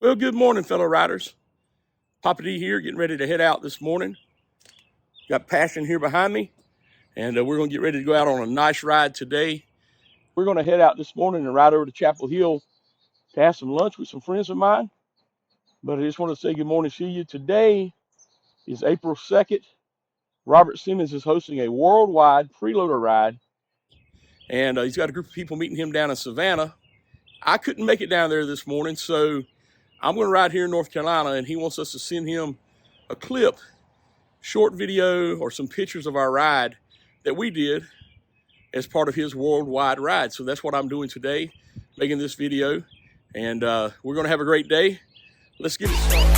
Well, good morning, fellow riders. Poppa-D here, getting ready to head out this morning. Got Passion here behind me, and we're going to get ready to go out on a nice ride today. We're going to head out this morning and ride over to Chapel Hill to have some lunch with some friends of mine. But I just want to say good morning to you. Today is April 2nd. Robert Simmons is hosting a worldwide preloader ride, and he's got a group of people meeting him down in Savannah. I couldn't make it down there this morning, so I'm going to ride here in North Carolina, and he wants us to send him a clip, short video, or some pictures of our ride that we did as part of his worldwide ride. So that's what I'm doing today, making this video, and we're going to have a great day. Let's get it started.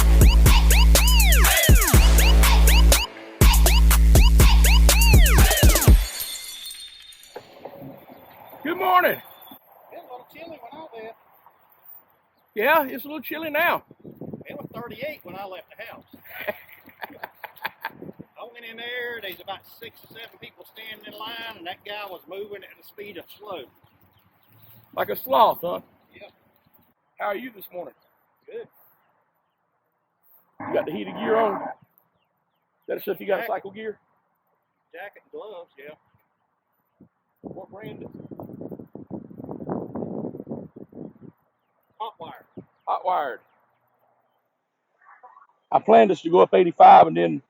Good morning. It was a little chilly when I left. Yeah, it's a little chilly now. It was 38 when I left the house. I went in there, there's about 6 or 7 people standing in line, and that guy was moving at the speed of slow. Like a sloth, huh? Yeah. How are you this morning? Good. You got the heated gear on? That stuff you got in cycle gear? Jacket and gloves, yeah. What brand is it? Hot wire. Hot wired. I planned us to go up 85, and then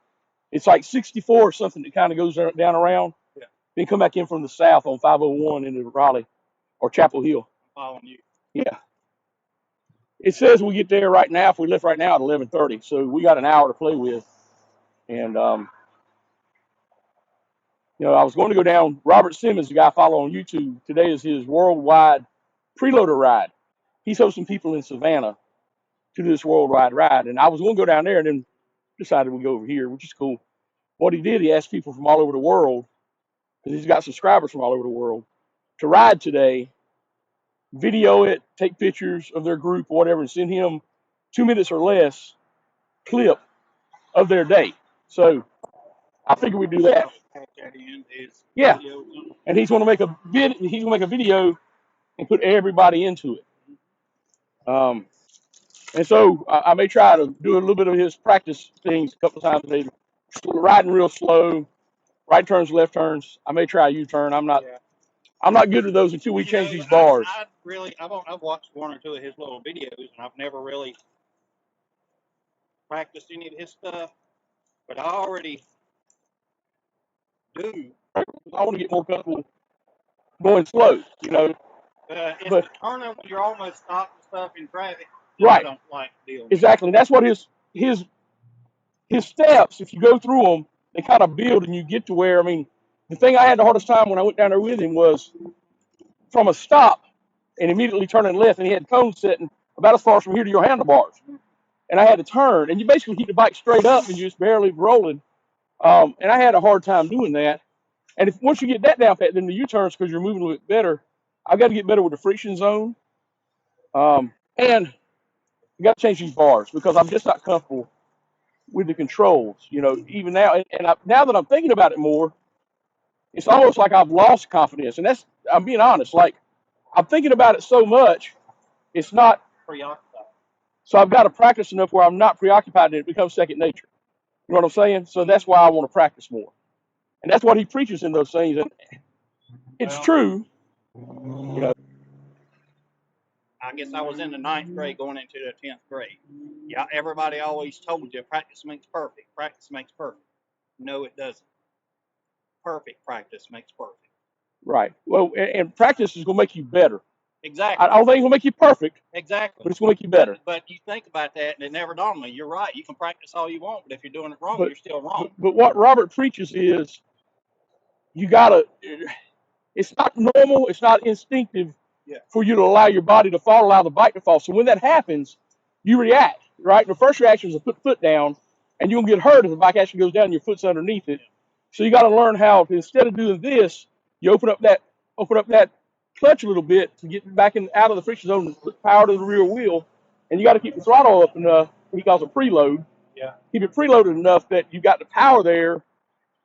it's like 64 or something that kind of goes down around. Yeah. Then come back in from the south on 501 into Raleigh or Chapel Hill. I'm following you. Yeah. It says we get there right now, if we left right now at 11:30. So we got an hour to play with. And, I was going to go down. Robert Simmons, the guy I follow on YouTube, today is his worldwide preloader ride. He's hosting people in Savannah to do this worldwide ride. And I was going to go down there and then decided we'd go over here, which is cool. What he did, he asked people from all over the world, because he's got subscribers from all over the world, to ride today, video it, take pictures of their group or whatever, and send him 2 minutes or less clip of their day. So I figured we'd do that. Yeah. And he's going to make a video and put everybody into it. And so I may try to do a little bit of his practice things a couple of times a day, riding real slow, right turns, left turns. I may try a U-turn. I'm not good with those until we change these bars. I've watched 1 or 2 of his little videos, and I've never really practiced any of his stuff, but I already do. I want to get more comfortable going slow, It's the turning when you're almost stopping stuff in traffic. Right. I don't like dealing with. Exactly. And that's what his steps, if you go through them, they kind of build and you get to where, the thing I had the hardest time when I went down there with him was from a stop and immediately turning left, and he had cones sitting about as far as from here to your handlebars. And I had to turn, and you basically keep the bike straight up and you're just barely rolling. And I had a hard time doing that. And once you get that down pat, then the U-turns, because you're moving a little bit better, I've got to get better with the friction zone. And you got to change these bars because I'm just not comfortable with the controls, even now. And now that I'm thinking about it more, it's almost like I've lost confidence. And I'm being honest, like I'm thinking about it so much, it's not Preoccupied. So I've got to practice enough where I'm not preoccupied and it becomes second nature. You know what I'm saying? So that's why I want to practice more. And that's what he preaches in those things. And it's true. I guess I was in the 9th grade going into the 10th grade. Yeah, everybody always told you practice makes perfect. Practice makes perfect. No, it doesn't. Perfect practice makes perfect. Right. Well, and practice is going to make you better. Exactly. I don't think it's going to make you perfect. Exactly. But it's going to make you better. But you think about that, and it never dawned on me. You're right. You can practice all you want, but if you're doing it wrong, you're still wrong. But what Robert preaches is you got to, it's not normal, it's not instinctive for you to allow your body to fall, allow the bike to fall. So when that happens, you react, right? The first reaction is to put the foot down, and you'll get hurt if the bike actually goes down and your foot's underneath it. So you got to learn how to, instead of doing this, you open up that clutch a little bit to get back out of the friction zone and put power to the rear wheel. And you got to keep the throttle up enough, he calls it preload. Yeah. Keep it preloaded enough that you got the power there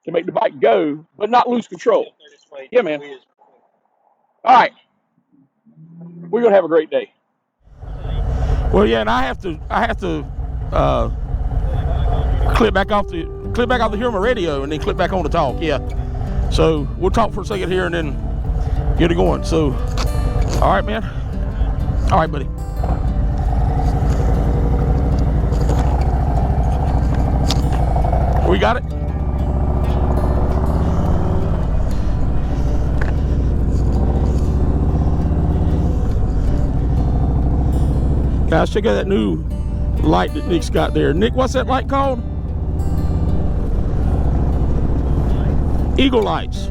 to make the bike go, but not lose control. Yeah, man. All right. We're going to have a great day. Well, yeah, and I have to clip back off the here on my radio, and then clip back on to talk. Yeah. So we'll talk for a second here, and then get it going. So, all right, man. All right, buddy. We got it. Guys, check out that new light that Nick's got there. Nick, what's that light called? Eagle lights.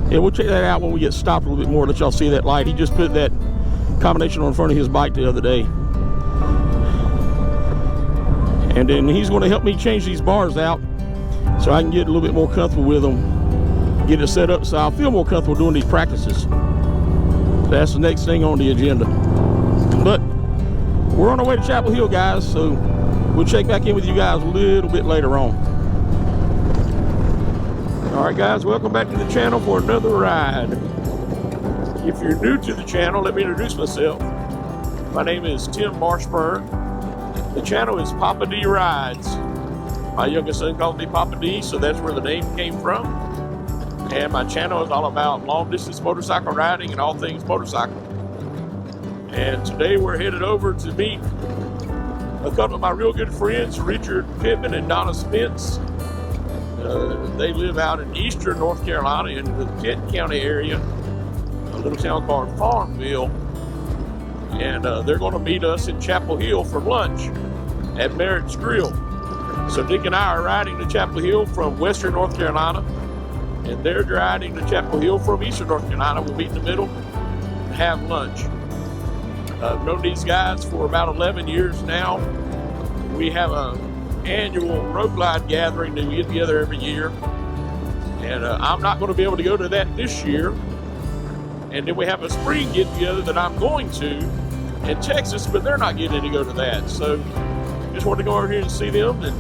Yeah, we'll check that out when we get stopped a little bit more. Let y'all see that light. He just put that combination on front of his bike the other day. And then he's going to help me change these bars out so I can get a little bit more comfortable with them. Get it set up so I'll feel more comfortable doing these practices. That's the next thing on the agenda. But we're on our way to Chapel Hill, guys, so we'll check back in with you guys a little bit later on. All right, guys, welcome back to the channel for another ride. If you're new to the channel, let me introduce myself. My name is Tim Marshburn. The channel is Poppa-D Rides. My youngest son called me Poppa-D, so that's where the name came from. And my channel is all about long-distance motorcycle riding and all things motorcycle. And today we're headed over to meet a couple of my real good friends, Richard Pittman and Donna Spence. They live out in eastern North Carolina in the Pitt County area, a little town called Farmville. And they're going to meet us in Chapel Hill for lunch at Merritt's Grill. So Nick and I are riding to Chapel Hill from western North Carolina, and they're riding to Chapel Hill from eastern North Carolina. We'll meet in the middle and have lunch. I've known these guys for about 11 years now. We have an annual road glide gathering that we get together every year. And I'm not going to be able to go to that this year. And then we have a spring get together that I'm going to in Texas, but they're not getting to go to that. So just wanted to go over here and see them and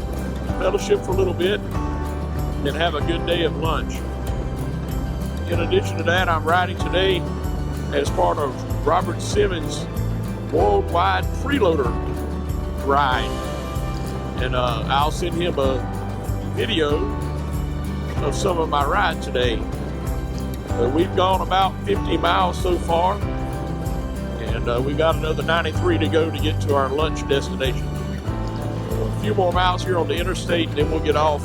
fellowship for a little bit and then have a good day of lunch. In addition to that, I'm riding today as part of Robert Simmons' worldwide freeloader ride. And I'll send him a video of some of my ride today. We've gone about 50 miles so far, and we've got another 93 to go to get to our lunch destination. A few more miles here on the interstate, and then we'll get off,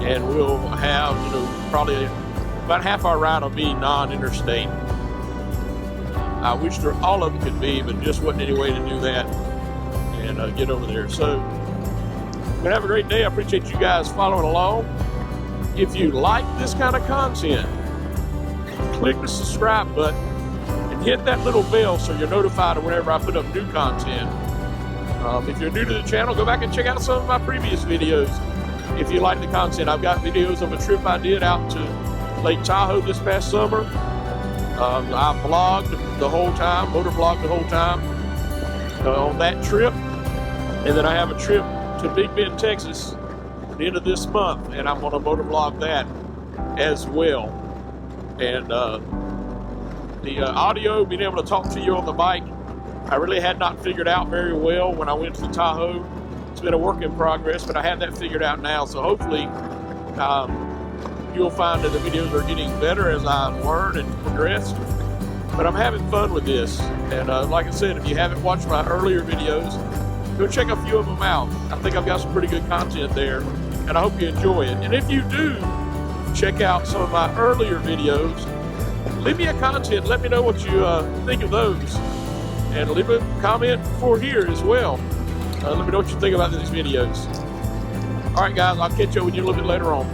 and we'll have, probably about half our ride will be non-interstate. I wish all of them could be, but just wasn't any way to do that and get over there. So, we're gonna have a great day. I appreciate you guys following along. If you like this kind of content, click the subscribe button and hit that little bell so you're notified of whenever I put up new content. If you're new to the channel, go back and check out some of my previous videos. If you like the content, I've got videos of a trip I did out to Lake Tahoe this past summer. I vlogged the whole time, motovlogged the whole time on that trip. And then I have a trip to Big Bend, Texas at the end of this month, and I'm going to motovlog that as well. And the audio, being able to talk to you on the bike, I really had not figured out very well when I went to the Tahoe. It's been a work in progress, but I have that figured out now. So hopefully you'll find that the videos are getting better as I learn and progress. But I'm having fun with this. And like I said, if you haven't watched my earlier videos, go check a few of them out. I think I've got some pretty good content there, and I hope you enjoy it. And if you do check out some of my earlier videos, leave me a comment. Let me know what you think of those. And leave a comment for here as well. Let me know what you think about these videos. All right, guys, I'll catch up with you a little bit later on.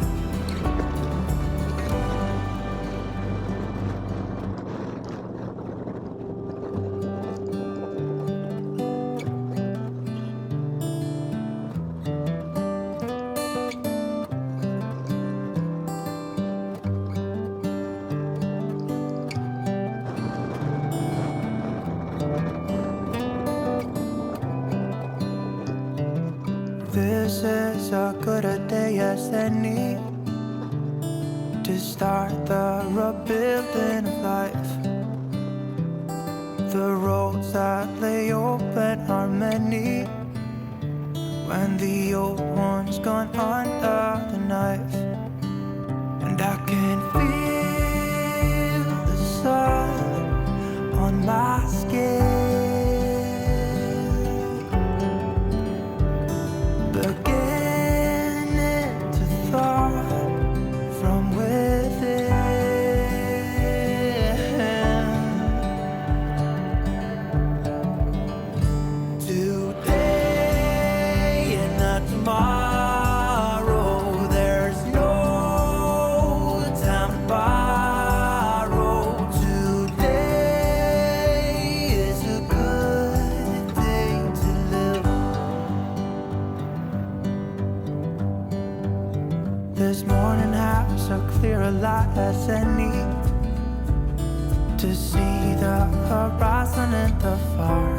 This is as good a day as any to start the rebuilding of life. the roads that lay open are many. When the old one's gone under the knife, and I can feel the sun on my skin, beginning to thaw from within. Today and not tomorrow, there's no time to borrow. Today is a good day to live. This morning has so clear a light as any to see the horizon in the far.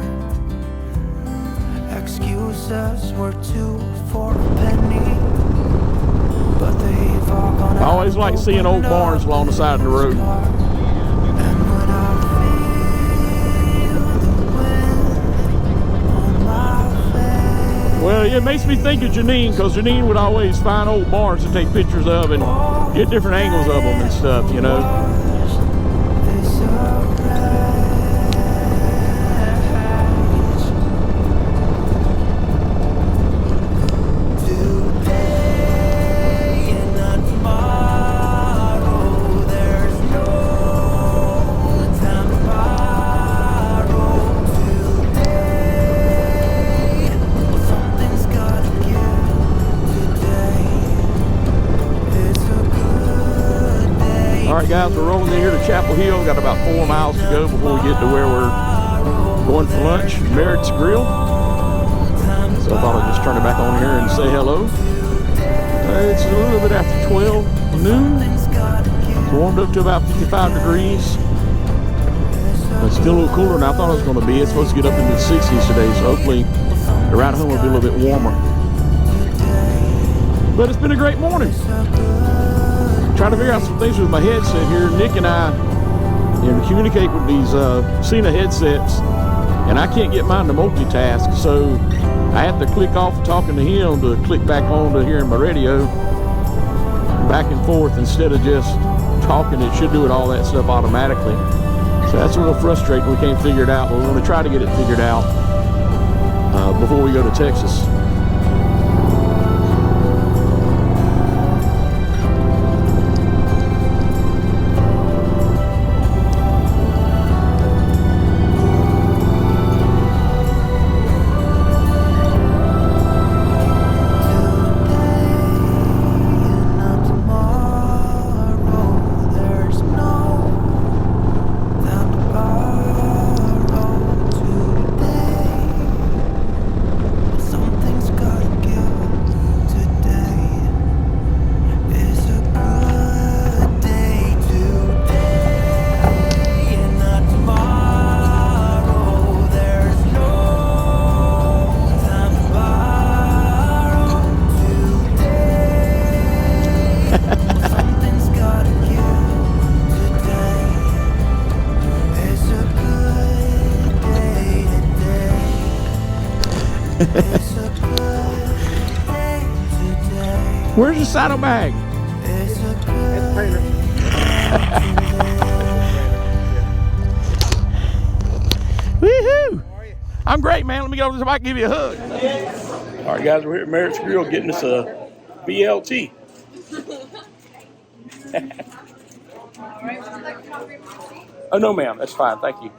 Excuses were two for a penny, but they've all gone out. I always like seeing old barns along the side of the road. And when I feel the wind on my face, Well, it makes me think of Janine, because Janine would always find old barns to take pictures of and get different angles of them and stuff, you know. they surrender. Today and not tomorrow, there's no time to borrow. Today, something's gotta give. Today is a good day. All right, guys, we're rolling in here to Chapel Hill. Got about 4 miles to go before we get to where we're going for lunch, Merritt's Grill. So I thought I'd just turn it back on here and say hello. It's a little bit after 12 noon. It's warmed up to about 55 degrees. It's still a little cooler than I thought it was going to be. It's supposed to get up into the 60s today, so hopefully the ride home will be a little bit warmer. But it's been a great morning. Trying to figure out some things with my headset here. Nick and I communicate with these Cena headsets, and I can't get mine to multitask, so I have to click off of talking to him to click back on to hearing my radio, back and forth instead of just talking. It should do it all that stuff automatically. So that's a little frustrating. We can't figure it out, but we're going to try to get it figured out before we go to Texas. Where's your saddlebag? Woohoo! I'm great, man. Let me get over to the bike and give you a hug. All right, guys, we're here at Merritt's Grill getting us a BLT. Oh, no, ma'am. That's fine. Thank you.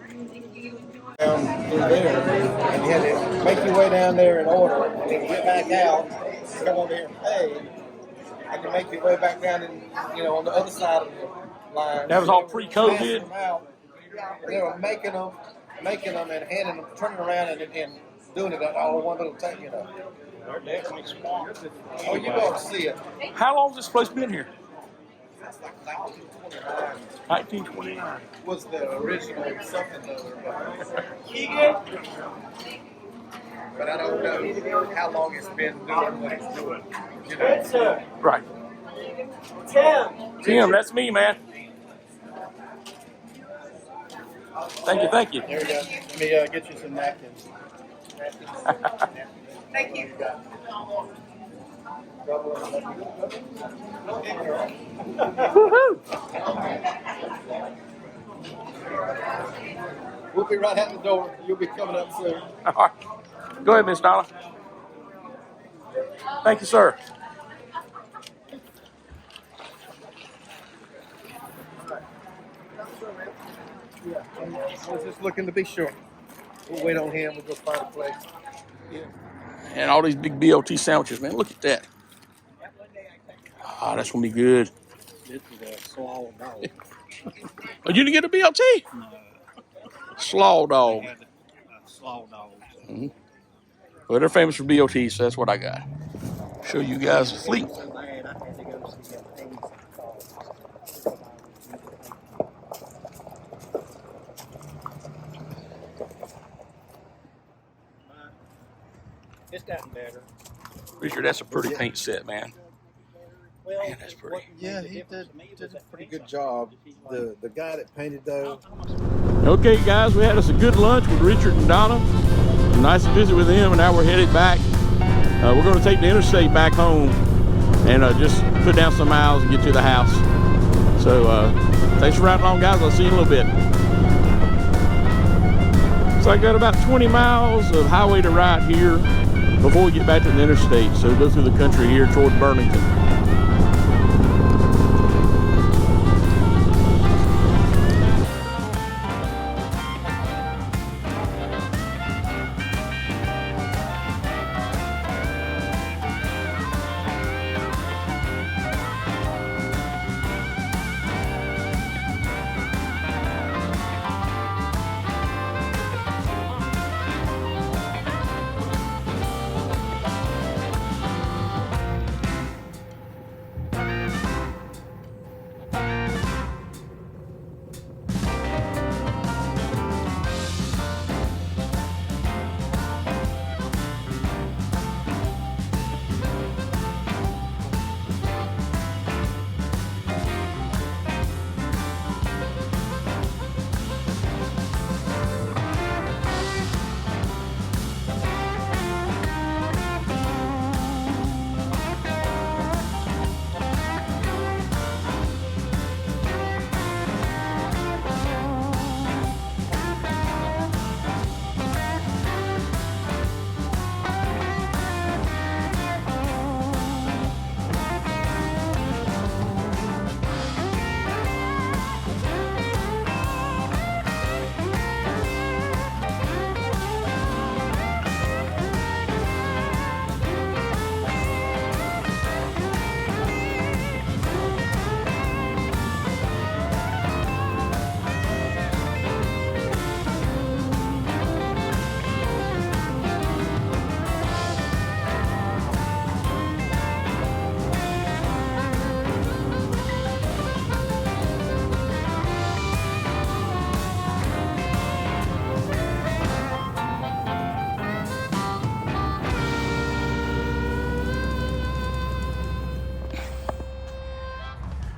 Down through there, and you had to make your way down there in order, and then get back out, come over here and pay, and you make your way back down, and on the other side of the line. That was all pre-COVID. They were making them and handing them, turning around and doing it all in one little tank. They're definitely smart. Oh, you ought to see it. How long has this place been here? That's like 1929. 1929. Was the original something other. But I don't know how long it's been doing what it's doing. Right. Tim, that's me, man. Thank you, thank you. There we go. Let me get you some napkins. Thank you. Woohoo! We'll be right out the door. You'll be coming up soon. All right. Go ahead, Miss Donna. Thank you, sir. I was just looking to be sure. We'll wait on him. We'll go find a place. Yeah. And all these big BLT sandwiches, man. Look at that. Ah, that's gonna be good. This is a slaw dog. Oh, you didn't get a BLT? No, Slaw dog. they had slaw dogs. Well, they're famous for BLTs, so that's what I got. Show you guys the fleet. So bad, I had to go see a thing. It's gotten better. Richard, that's a pretty paint set, man. Well, Man, that's pretty. what made Yeah, the he difference to me was did a that pretty pizza. good job. The guy that painted though. Okay, guys, we had us a good lunch with Richard and Donna. Nice to visit with them, and now we're headed back. We're going to take the interstate back home and just put down some miles and get to the house. So thanks for riding along, guys. I'll see you in a little bit. So I got about 20 miles of highway to ride here before we get back to the interstate. So go through the country here toward Burlington.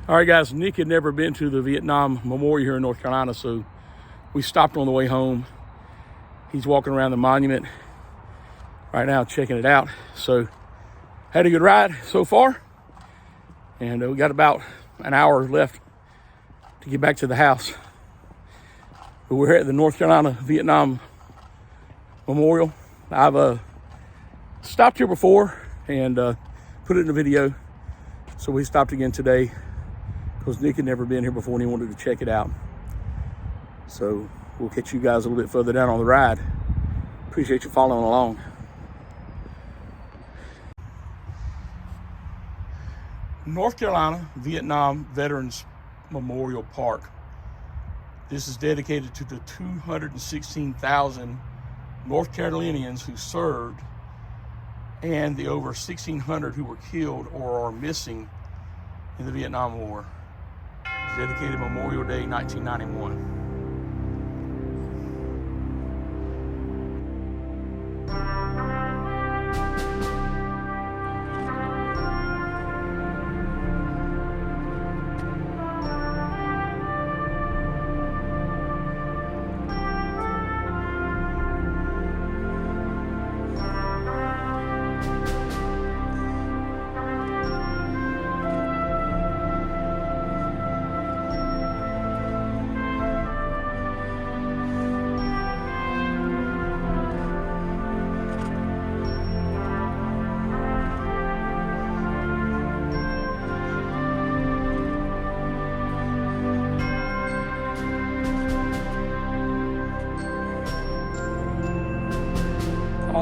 All right, guys, Nick had never been to the Vietnam Memorial here in North Carolina, so we stopped on the way home. He's walking around the monument right now, checking it out. So had a good ride so far, and we got about an hour left to get back to the house. But we're at the North Carolina Vietnam Memorial. I've stopped here before and put it in a video, so we stopped again today because Nick had never been here before and he wanted to check it out. So we'll catch you guys a little bit further down on the ride. Appreciate you following along. North Carolina Vietnam Veterans Memorial Park. This is dedicated to the 216,000 North Carolinians who served and the over 1,600 who were killed or are missing in the Vietnam War. It's dedicated Memorial Day 1991.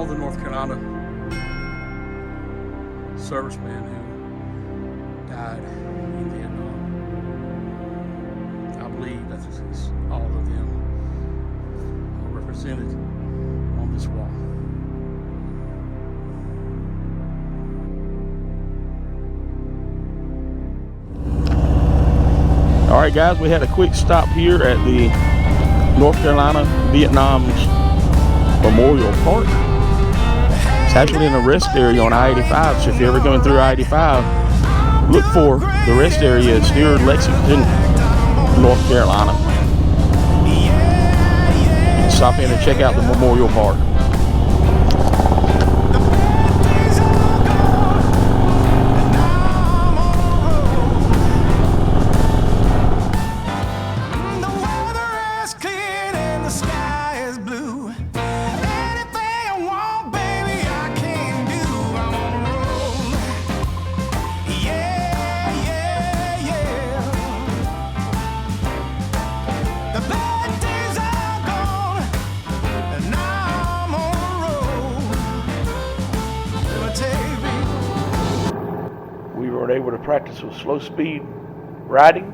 all the North Carolina servicemen who died in Vietnam. I believe that's all of them are represented on this wall. All right, guys, we had a quick stop here at the North Carolina Vietnam's Memorial Park. It's actually in a rest area on I-85, so if you're ever going through I-85, look for the rest area. It's near Lexington, North Carolina. You can stop in and check out the Memorial Park. Able to practice with slow speed riding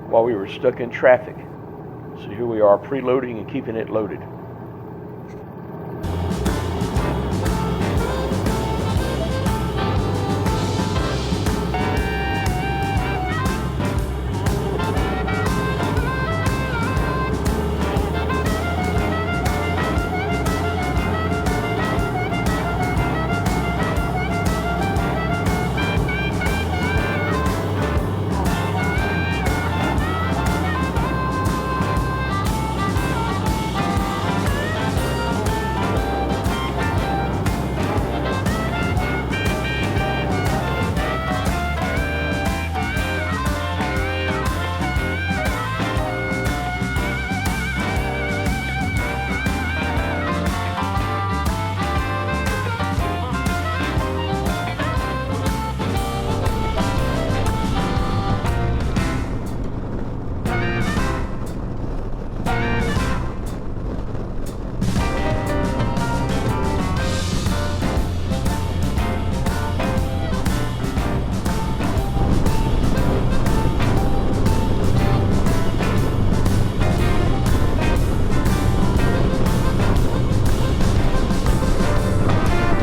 while we were stuck in traffic. So here we are preloading and keeping it loaded.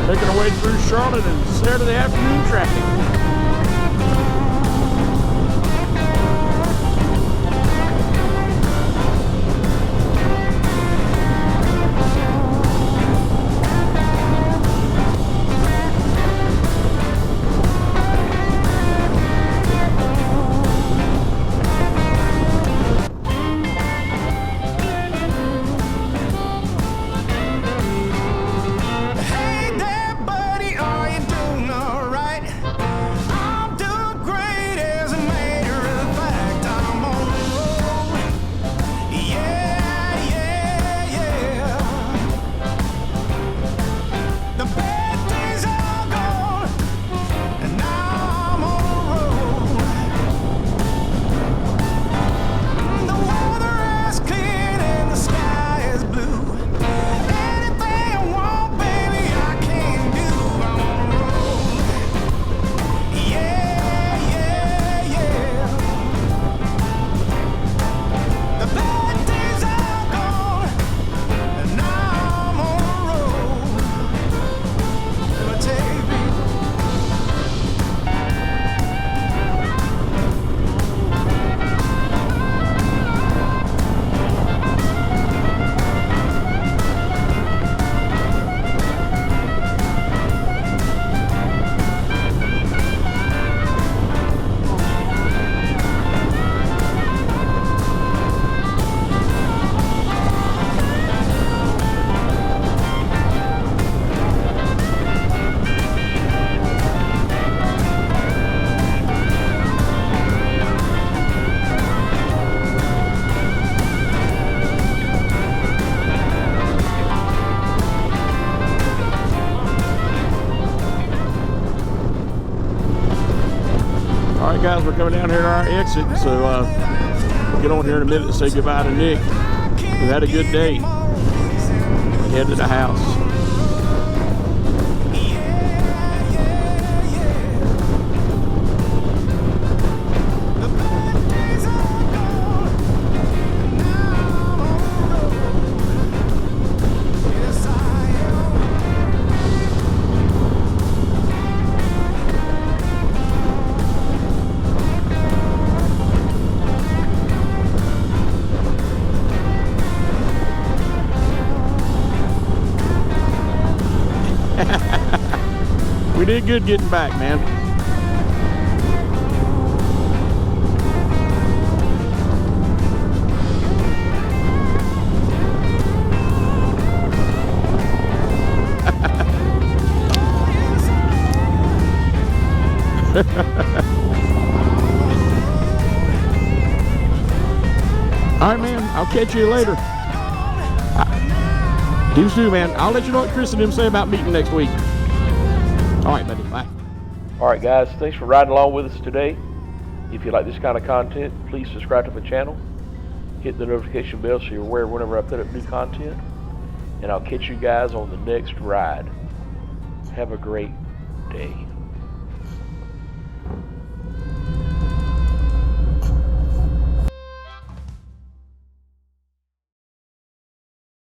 Making our way through Charlotte and Saturday afternoon traffic. Alright guys, we're coming down here to our exit, so we'll get on here in a minute and say goodbye to Nick. We've had a good day. Head to the house. We did good getting back, man. All right, man. I'll catch you later. You too, man. I'll let you know what Chris and them say about meeting next week. All right, buddy. Bye. All right, guys. Thanks for riding along with us today. If you like this kind of content, please subscribe to the channel. Hit the notification bell so you're aware whenever I put up new content. And I'll catch you guys on the next ride. Have a great day.